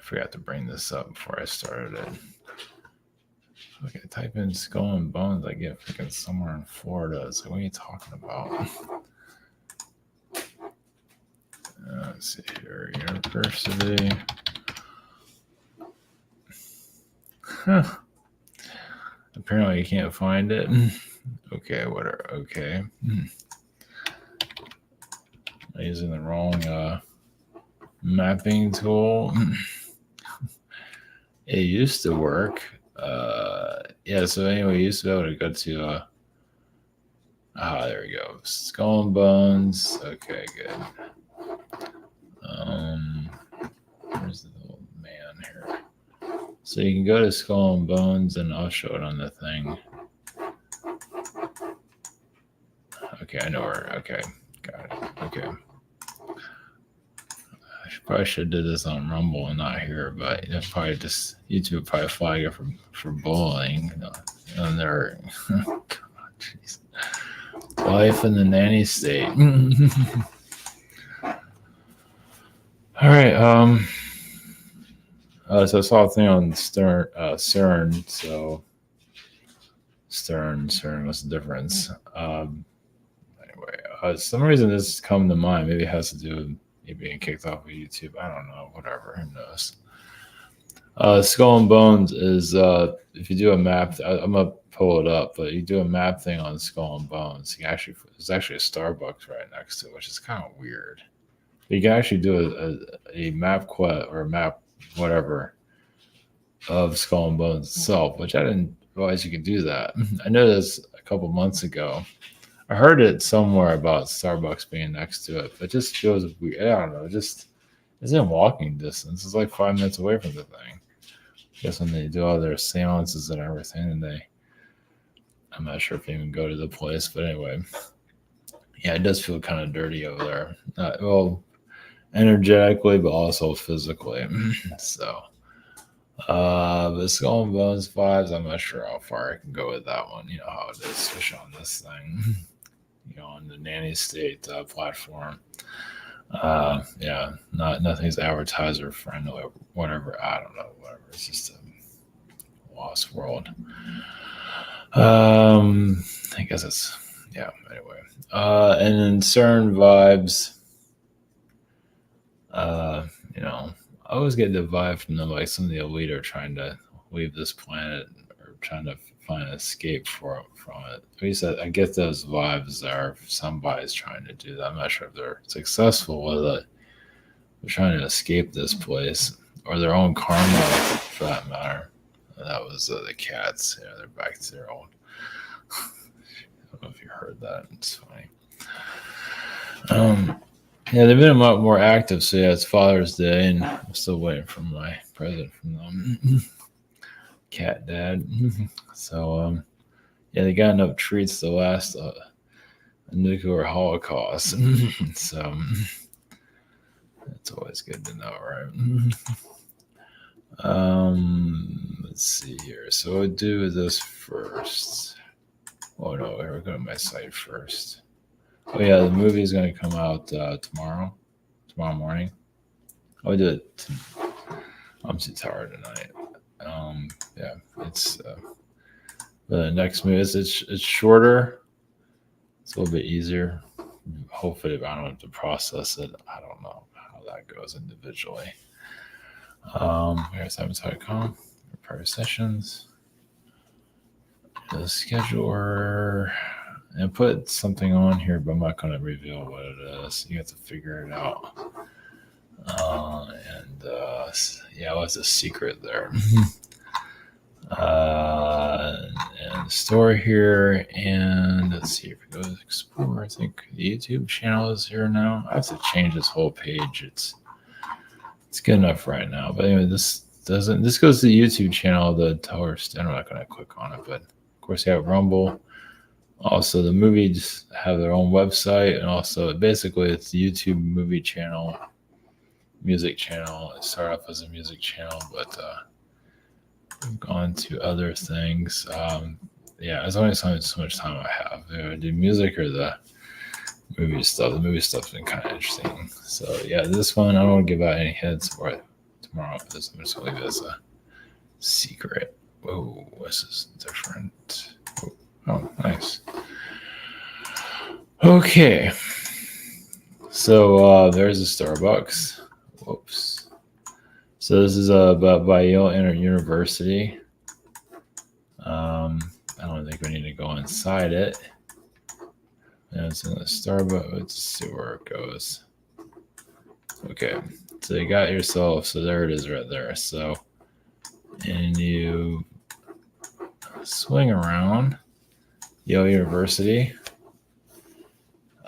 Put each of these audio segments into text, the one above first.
forgot to bring this up before I started it. Okay, type in skull and bones. I get freaking somewhere in Florida. It's like, what are you talking about? Let's see here. University. Huh. Apparently, you can't find it. Okay, whatever. Okay. I'm using the wrong mapping tool. It used to work. Yeah, so anyway, you used to be able to go to there we go. Skull and Bones. Okay, good. Where's the old man here? So you can go to Skull and Bones, and I'll show it on the thing. Okay, I know where. Okay, got it. Okay. I probably should have did this on Rumble and not here, but it's probably just YouTube probably flag it for bullying. And they're God, jeez. Life in the nanny state. All right. So I saw a thing on CERN. So CERN, what's the difference? Anyway, some reason this is coming to mind. Maybe it has to do with me being kicked off of YouTube. I don't know. Whatever. Who knows? Skull and Bones is if you do a map. I'm gonna pull it up, but you do a map thing on Skull and Bones. There's actually a Starbucks right next to it, which is kind of weird. You can actually do a map quest or a map whatever of Skull and Bones itself, which I didn't realize you could do that. I noticed a couple months ago. I heard it somewhere about Starbucks being next to it, but it just feels weird. I don't know. It's in walking distance. It's like 5 minutes away from the thing. I guess when they do all their seances and everything, and I'm not sure if they even go to the place, but anyway. Yeah, it does feel kind of dirty over there. Well, energetically, but also physically. So, but Skull and Bones vibes, I'm not sure how far I can go with that one. You know how it is, especially on this thing. On the nanny state platform. Yeah, nothing's advertiser friendly or whatever. I don't know, whatever. It's just a lost world. I guess it's anyway. And then CERN vibes. I always get the vibe from them, like some of the elite are trying to leave this planet or trying to find an escape from it. At least I get those vibes there. If somebody's trying to do that, I'm not sure if they're successful with it. They're trying to escape this place or their own karma, for that matter. That was the cats. Yeah, they're back to their own. I don't know if you heard that. It's funny. Yeah, they've been a lot more active. So yeah, it's Father's Day, and I'm still waiting for my present from them. Cat dad. So yeah, they got enough treats to last a nuclear holocaust. So that's always good to know, right? Let's see here. So I'll do this first. Oh no, we're going to my site first. Oh yeah, the movie is going to come out tomorrow morning. I'll do it. I'm too tired tonight. Yeah, it's the next movie. It's shorter. It's a little bit easier. Hopefully, I don't have to process it. I don't know how that goes individually. Here's Avatar.com. Prepare sessions. The scheduler. And put something on here, but I'm not going to reveal what it is. You have to figure it out. Yeah, what's the secret there? And store here. And let's see if we go to explore. I think the YouTube channel is here now. I have to change this whole page. It's good enough right now. But anyway, this goes to the YouTube channel, the toast. I'm not going to click on it, but of course you have Rumble. Also, the movies have their own website, and also basically it's the YouTube movie channel, music channel. It started off as a music channel, but we've gone to other things. Yeah, there's only so much time I have. Do music or the movie stuff. The movie stuff's been kind of interesting. So yeah, this one I don't want to give out any hints tomorrow. I'm just gonna leave it as a secret. Whoa, this is different. Oh, nice. Okay. So there's a Starbucks. Whoops. So this is by Yale University. I don't think we need to go inside it. And it's in the Starbucks. Let's see where it goes. Okay. So you got yourself. So there it is right there. So, and you swing around Yale University.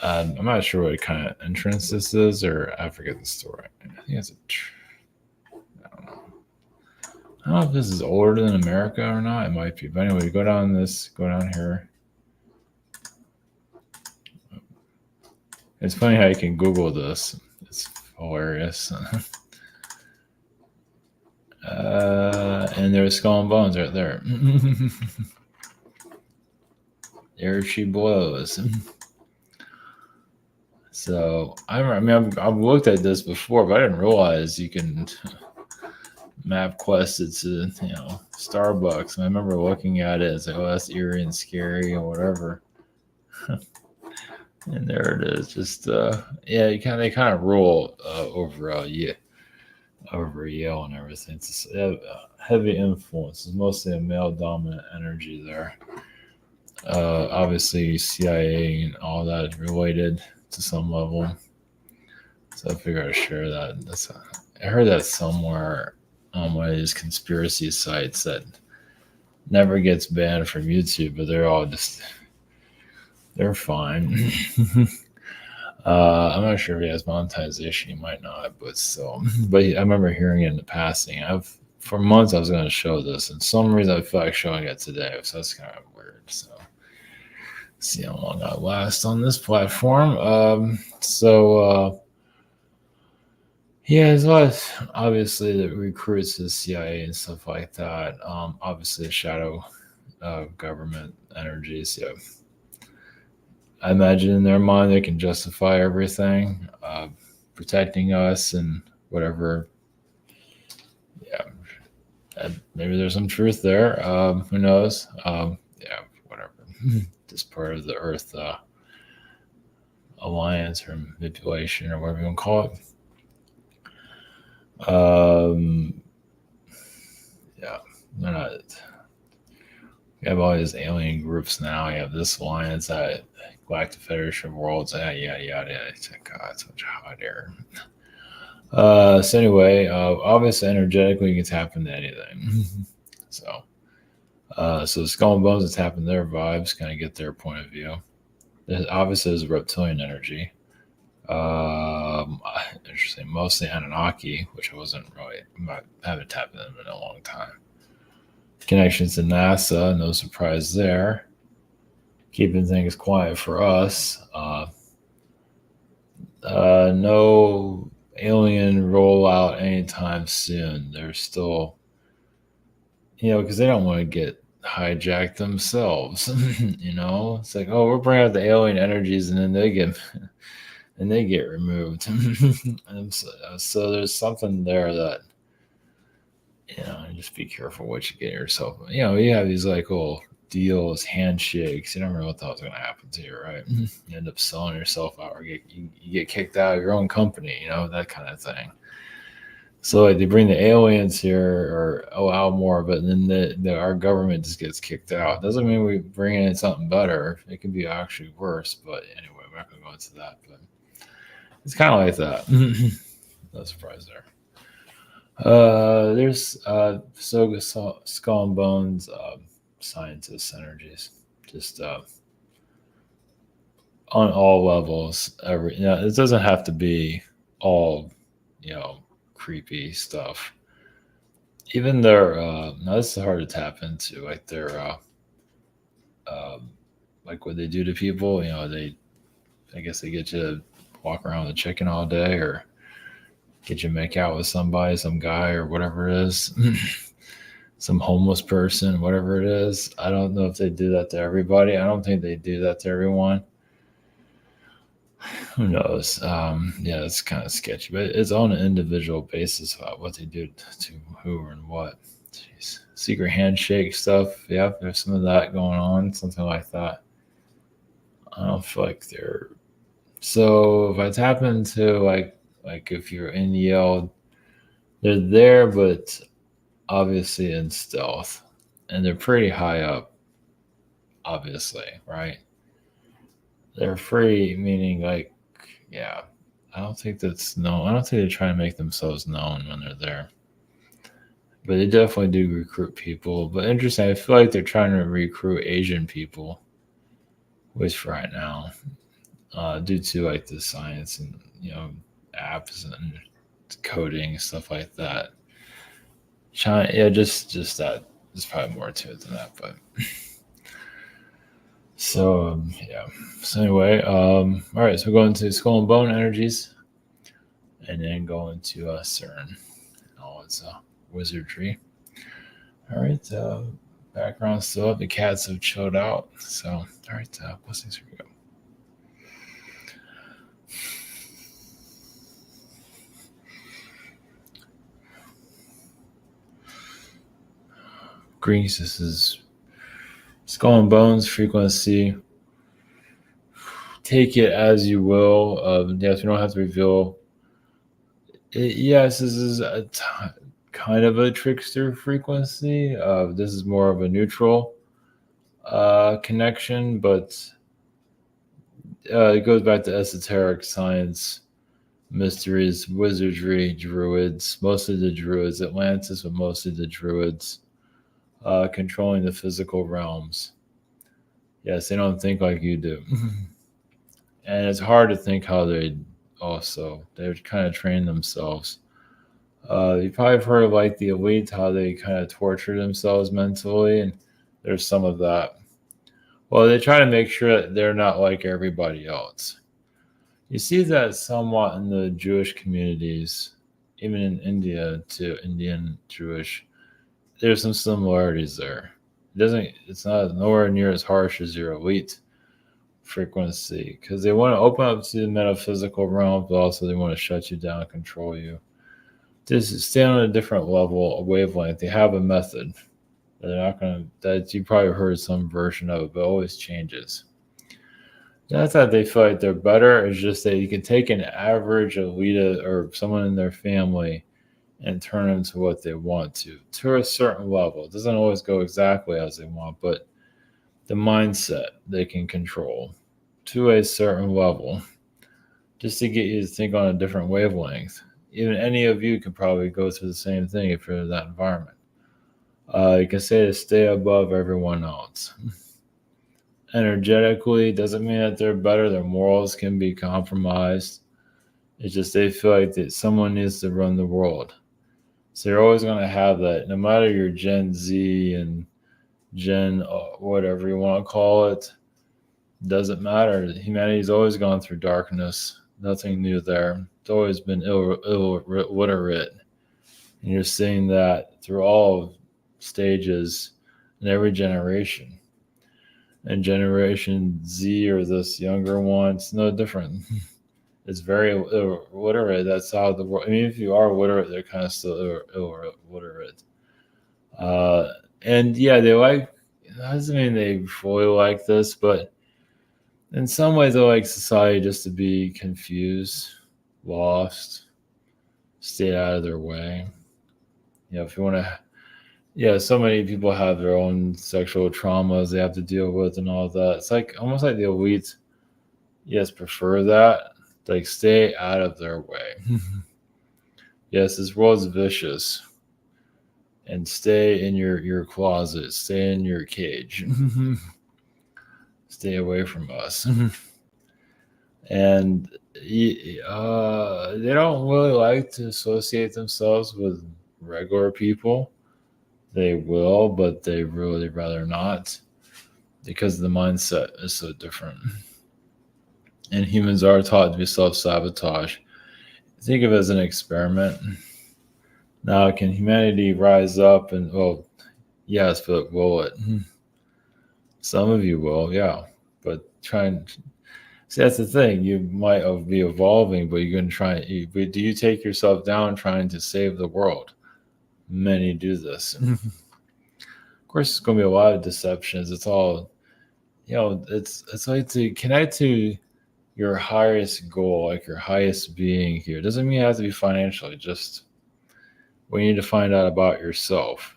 I'm not sure what kind of entrance this is, or I forget the story. I think it's I don't know. I don't know if this is older than America or not. It might be. But anyway, go down here. It's funny how you can Google this. It's hilarious. And there's Skull and Bones right there. There she blows. So I've looked at this before, but I didn't realize you can map quest it to Starbucks. And I remember looking at it as like, oh, that's eerie and scary or whatever. And there it is. Just they kind of rule over Yale and everything. It's a heavy influence. It's mostly a male dominant energy there. Obviously CIA and all that is related to some level. So I figured I'd share that. I heard that somewhere on one of these conspiracy sites that never gets banned from YouTube, but they're fine. I'm not sure if he has monetization. He might not, but still. But I remember hearing it in the passing. For months I was going to show this, and some reason I feel like showing it today. So that's kind of weird. So see how long I last on this platform. There's a lot, obviously, that recruits the CIA and stuff like that. Obviously, shadow government energies. Yeah. I imagine in their mind they can justify everything, protecting us and whatever. Yeah, maybe there's some truth there. Who knows? Whatever. Just part of the Earth alliance or manipulation or whatever you want to call it. They're not. You have all these alien groups now. You have this alliance, that Galactic Federation of Worlds, yada. God, such a hot air. So anyway, obviously energetically you can tap into anything. So Skull and Bones is tapping their vibes, kind of get their point of view. Obviously there's reptilian energy. Interesting, mostly Anunnaki, which I haven't tapped them in a long time. Connections to NASA, no surprise there. Keeping things quiet for us. No alien rollout anytime soon. They're still, because they don't want to get hijacked themselves. It's like, oh, we're bringing out the alien energies, and then they get removed. And so there's something there that, just be careful what you get yourself. You have these like little deals, handshakes. You never know what the hell's going to happen to you, right? You end up selling yourself out, or you get kicked out of your own company, that kind of thing. So like they bring the aliens here or allow more, but then our government just gets kicked out. Doesn't mean we bring in something better. It could be actually worse. But anyway, we're not going to go into that. But it's kind of like that. No surprise there. There's Skull and Bones scientist energies, just on all levels. It doesn't have to be all creepy stuff. Even their now this is hard to tap into, like their like what they do to people. I guess they get you to walk around with a chicken all day, or get you to make out with somebody, some guy or whatever it is, some homeless person, whatever it is. I don't know if they do that to everybody. I don't think they do that to everyone. Who knows? Yeah, it's kind of sketchy, but it's on an individual basis about what they do to who and what. Jeez. Secret handshake stuff. Yeah, there's some of that going on, something like that. I don't feel like they're. So if I tap into like if you're in Yale, they're there, but obviously in stealth, and they're pretty high up, obviously, right? They're free, meaning like, yeah. I don't think that's no. I don't think they try to make themselves known when they're there, but they definitely do recruit people. But interesting, I feel like they're trying to recruit Asian people, which right now, due to like the science and apps and coding and stuff like that. China, yeah, just that. There's probably more to it than that, but so yeah. So anyway, all right. So we're going to skull and bone energies, and then going to CERN and all its wizardry. All right. Background still up. The cats have chilled out. So all right. Blessings. Here we go. Greece. This is skull and bones frequency. Take it as you will. Yes, we don't have to reveal. Yes, this is kind of a trickster frequency. This is more of a neutral connection, but it goes back to esoteric science, mysteries, wizardry, druids, mostly the druids, Atlantis, but mostly the druids, controlling the physical realms. Yes, they don't think like you do. And it's hard to think how they kind of train themselves. You probably have heard of like the elite, how they kind of torture themselves mentally, and there's some of that. Well, they try to make sure that they're not like everybody else. You see that somewhat in the Jewish communities, even in India to Indian Jewish. There's some similarities there. It's not nowhere near as harsh as your elite frequency because they want to open up to the metaphysical realm, but also they want to shut you down and control you. Just stay on a different level, a wavelength. They have a method. They're not going to, that you probably heard some version of it, but it always changes. Not that they feel like they're better. It's just that you can take an average elite or someone in their family and turn them to what they want to a certain level. It doesn't always go exactly as they want, but the mindset they can control to a certain level just to get you to think on a different wavelength. Even any of you could probably go through the same thing if you're in that environment. You can say to stay above everyone else. Energetically, doesn't mean that they're better. Their morals can be compromised. It's just they feel like that someone needs to run the world. So you're always going to have that, no matter your Gen Z and Gen whatever you want to call it. Doesn't matter. Humanity's always gone through darkness. Nothing new there. It's always been illiterate. And you're seeing that through all stages in every generation. And Generation Z or this younger one, it's no different. It's very illiterate. That's how the world. I mean, if you are literate, they're kind of still illiterate. And yeah, they like. That doesn't mean they fully like this, but in some ways, they like society just to be confused, lost, stay out of their way. If you want to. Yeah, so many people have their own sexual traumas they have to deal with and all that. It's like almost like the elite, yes, prefer that. Like stay out of their way. Yes, this world's vicious. And stay in your closet, stay in your cage. Stay away from us. And they don't really like to associate themselves with regular people. They will, but they really rather not because the mindset is so different. And humans are taught to be self-sabotage. Think of it as an experiment. Now, can humanity rise up and, well, yes, but will it? Some of you will, yeah. But See, that's the thing. You might be evolving, but you're going to try. But do you take yourself down trying to save the world? Many do this. Of course, it's going to be a lot of deceptions. It's all, it's like to connect to your highest goal, like your highest being here. Doesn't mean it has to be financially. Just we need to find out about yourself.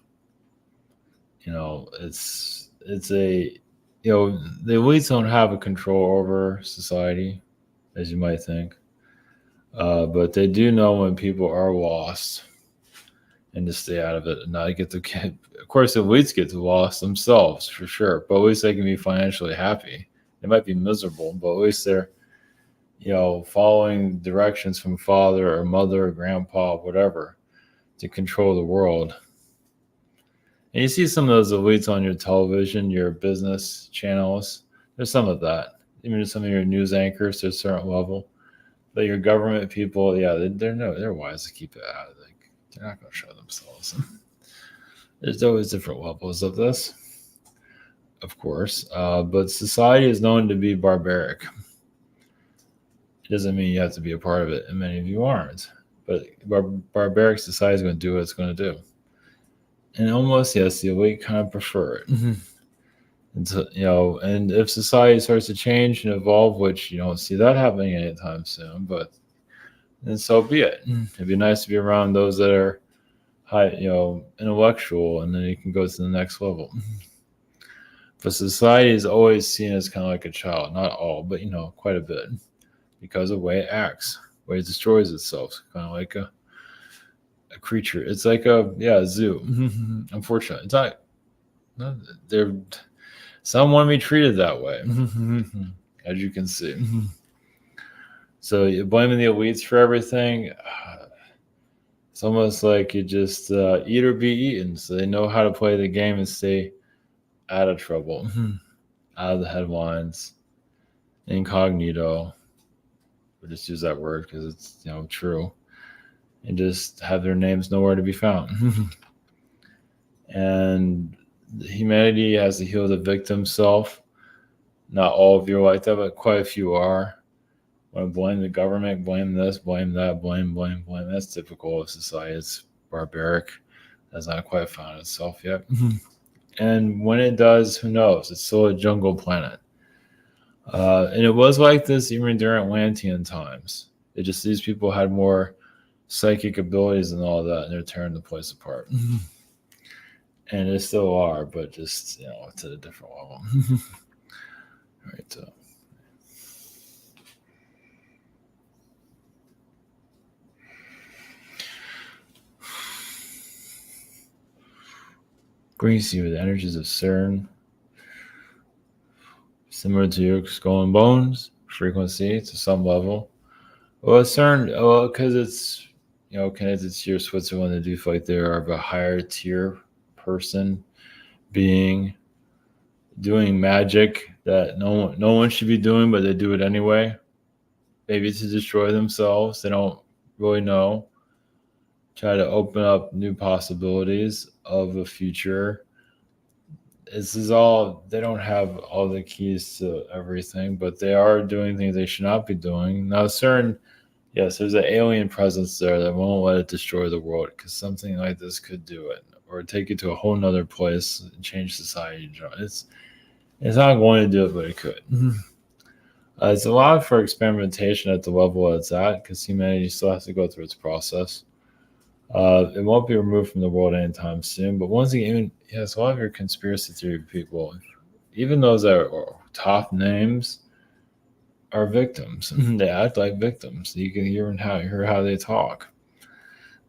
It's a, the elites don't have a control over society, as you might think. But they do know when people are lost and to stay out of it and not get the kid. Of course, the elites get lost themselves for sure, but at least they can be financially happy. They might be miserable, but at least they're, following directions from father or mother or grandpa, whatever, to control the world. And you see some of those elites on your television, your business channels. There's some of that. Even some of your news anchors to a certain level. But your government people, yeah, they're wise to keep it out. They're not going to show themselves. There's always different levels of this, of course. But society is known to be barbaric. It doesn't mean you have to be a part of it, and many of you aren't. But barbaric society is going to do what it's going to do. And almost, yes, the elite kind of prefer it. And so, and if society starts to change and evolve, which you don't see that happening anytime soon, but then so be it. It'd be nice to be around those that are high, intellectual, and then you can go to the next level. But society is always seen as kind of like a child, not all, but quite a bit, because of the way it acts, the way it destroys itself, kind of like a creature. It's like a zoo. Unfortunately, it's not. Some want to be treated that way, as you can see. So you're blaming the elites for everything. It's almost like you just eat or be eaten. So they know how to play the game and stay out of trouble, out of the headlines, incognito. We'll just use that word because it's true, and just have their names nowhere to be found. And humanity has to heal the victim self. Not all of you are like that, but quite a few are. Want to blame the government, blame this, blame that, blame. That's typical of society. It's barbaric. It has not quite found itself yet. And when it does, who knows? It's still a jungle planet. And it was like this even during Atlantean times. It just, these people had more psychic abilities and all that, and they're tearing the place apart. And they still are, but just, it's at a different level. All right. Brings you the energies of CERN, similar to your skull and bones frequency to some level. Well, CERN, because it's, connected to your Switzerland, they do feel like they are of a higher tier person, being, doing magic that no one should be doing, but they do it anyway. Maybe to destroy themselves. They don't really know. Try to open up new possibilities of a future. This is all, they don't have all the keys to everything, but they are doing things they should not be doing. Now, CERN, yes, there's an alien presence there that won't let it destroy the world, because something like this could do it, or take it to a whole nother place and change society. It's not going to do it, but it could. It's a lot for experimentation at the level it's at, because humanity still has to go through its process. It won't be removed from the world anytime soon. But once again, yes, a lot of your conspiracy theory people, even those that are top names, are victims. They act like victims. You can hear how they talk.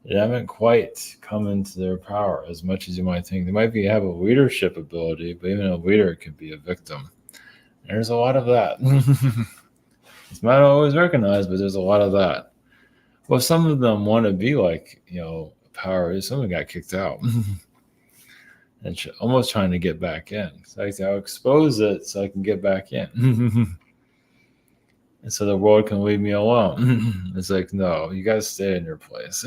They haven't quite come into their power as much as you might think. They might have a leadership ability, but even a leader could be a victim. There's a lot of that. It's not always recognized, but there's a lot of that. Well, some of them want to be like, power. Some of them got kicked out. And almost trying to get back in. So I'll expose it so I can get back in. And so the world can leave me alone. It's like, no, you got to stay in your place.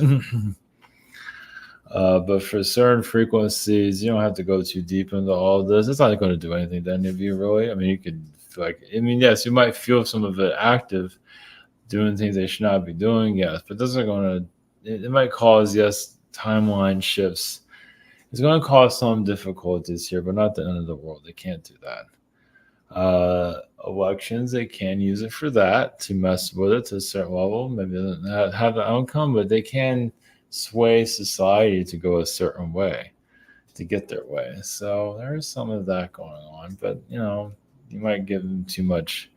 But for certain frequencies, you don't have to go too deep into all of this. It's not going to do anything to any of you, really. I mean, you could yes, you might feel some of it active, doing things they should not be doing, yes, but this isn't going to. It might cause, yes, timeline shifts. It's going to cause some difficulties here, but not the end of the world. They can't do that. Elections, they can use it for that, to mess with it to a certain level. Maybe it doesn't have the outcome, but they can sway society to go a certain way, to get their way. So there's some of that going on, but you might give them too much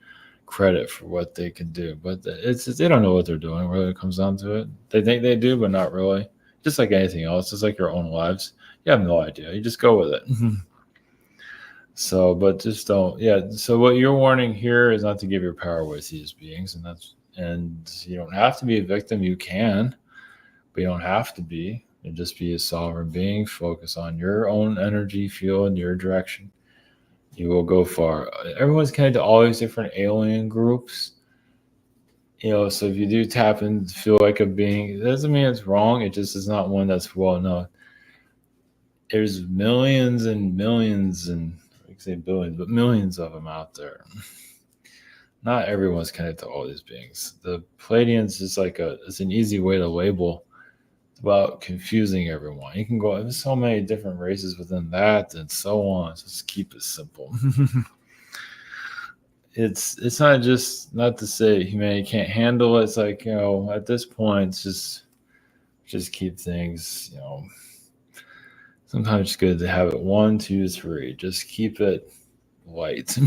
credit for what they can do. But they don't know what they're doing. Really, it comes down to it. They think they do, but not really. Just like anything else, just like your own lives, you have no idea. You just go with it. So, but just don't. Yeah. So what you're warning here is not to give your power away to these beings, and you don't have to be a victim. You can, but you don't have to be. And just be a sovereign being. Focus on your own energy, feel in your direction. You will go far. Everyone's connected to all these different alien groups. So if you do tap and feel like a being, it doesn't mean it's wrong. It just is not one that's well known. There's millions and millions, and I can say billions, but millions of them out there. Not everyone's connected to all these beings. The Pleiadians is it's an easy way to label. It's about confusing everyone. You can go, there's so many different races within that and so on. So just keep it simple. It's not to say humanity can't handle it. It's like, at this point, it's just keep things, sometimes it's good to have it 1, 2, 3. Just keep it light.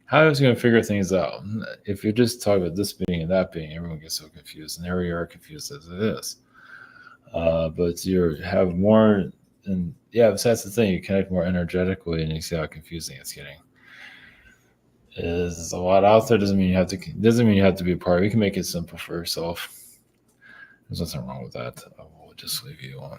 How is going to figure things out? If you're just talking about this being and that being, everyone gets so confused, and here we are confused as it is. But you have more, and so that's the thing. You connect more energetically, and you see how confusing it's getting. There's a lot out there. Doesn't mean you have to be a part. You can make it simple for yourself. There's nothing wrong with that. I will just leave you on.